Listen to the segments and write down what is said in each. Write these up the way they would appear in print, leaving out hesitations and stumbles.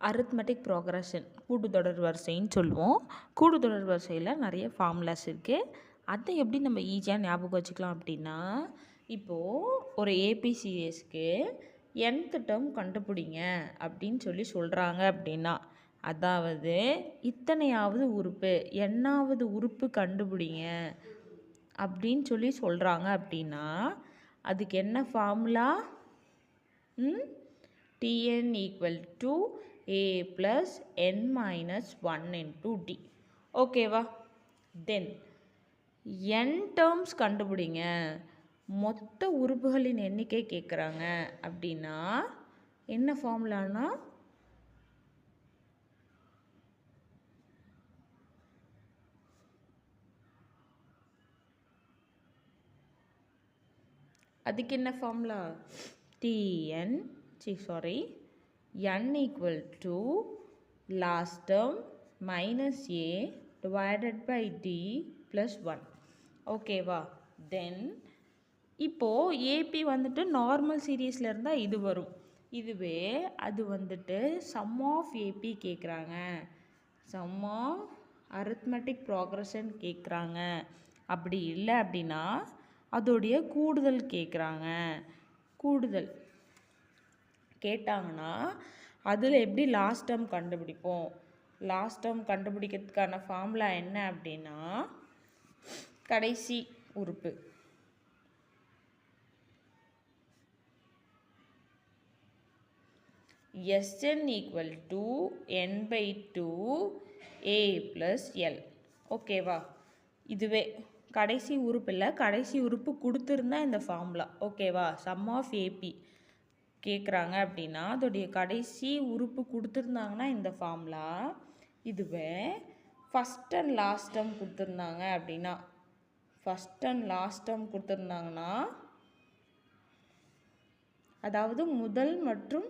Arithmetic progression கூட்டுத்தொடர் வரிசைன்னு சொல்லுவோம். கூட்டுத்தொடர் வரிசையில் நிறைய ஃபார்முலாஸ் இருக்குது. அதை எப்படி நம்ம ஈஸியாக ஞாபகம் வச்சுக்கலாம் அப்படின்னா, இப்போது ஒரு ஏபிசிஎஸ்க்கு nth டேர்ம் கண்டுபிடிங்க அப்படின்னு சொல்கிறாங்க அப்படின்னா, அதாவது இத்தனையாவது உறுப்பு எண்ணாவது உறுப்பு கண்டுபிடிங்க அப்படின்னு சொல்கிறாங்க அப்படின்னா, அதுக்கு என்ன formula? Tn equal to a plus n minus 1 into d. ஓகேவா? தென் n டேர்ம்ஸ் கண்டுபிடிங்க, மொத்த உறுப்புகளின் எண்ணிக்கை கேட்குறாங்க அப்படின்னா என்ன ஃபார்முலானா, அதுக்கு என்ன formula? n equal to last term minus a divided by d plus 1. ஓகேவா? தென் இப்போது ஏபி வந்துட்டு நார்மல் சீரீஸில் இருந்தால் இது வரும். இதுவே அது வந்துட்டு சம் ஆஃப் ஏபி கேட்குறாங்க, சம் ஆஃப் அரித்மெட்டிக் ப்ரோக்ரஷன் கேட்குறாங்க. அப்படி இல்லை அப்படின்னா அதோடைய கூடுதல் கேட்குறாங்க. கூடுதல் கேட்டாங்கன்னா அதில் எப்படி லாஸ்ட் டேர்ம் கண்டுபிடிப்போம்? லாஸ்ட் டேர்ம் கண்டுபிடிக்கிறதுக்கான ஃபார்முலா என்ன அப்படின்னா, கடைசி உறுப்பு Sn equal to n by 2 a plus l. ஓகேவா? இதுவே கடைசி உறுப்பு இல்லை, கடைசி உறுப்பு கொடுத்துருந்தா இந்த ஃபார்முலா. ஓகேவா? சம் ஆஃப் ஏபி கேட்குறாங்க அப்படின்னா அதோடைய கடைசி உறுப்பு கொடுத்துருந்தாங்கன்னா இந்த ஃபார்முலா. இதுவே ஃபஸ்ட் அண்ட் லாஸ்ட் டேர்ம் கொடுத்துருந்தாங்க அப்படின்னா, ஃபஸ்ட் அண்ட் லாஸ்ட் டேர்ம் கொடுத்துருந்தாங்கன்னா, அதாவது முதல் மற்றும்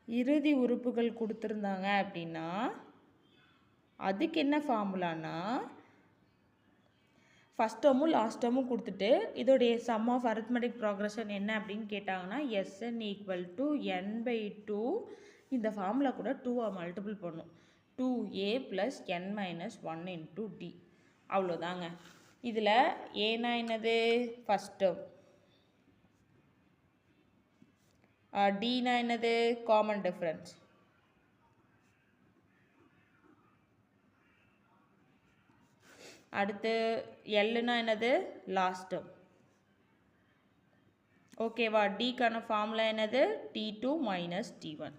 இறுதி உறுப்புகள் கொடுத்துருந்தாங்க அப்படின்னா அதுக்கு என்ன ஃபார்முலானா, ஃபஸ்ட் டேர்மும் லாஸ்ட் டேர்மும் கொடுத்துட்டு இதோடைய சம் ஆஃப் அரித்மெட்டிக் ப்ரோக்ரஷன் என்ன அப்படின்னு கேட்டாங்கன்னா Sn equal to n by 2, இந்த ஃபார்முலா கூட 2 மல்டிபிள் பண்ணும், 2a plus n minus 1 into d. அவ்வளோதாங்க. இதில் ஏன்னா என்னது? First term. டினா என்னது? Common difference. அடுத்து எல்லுனா என்னது? Last term. ஓகேவா? டிக்கான ஃபார்முலா என்னது? T2 minus T1.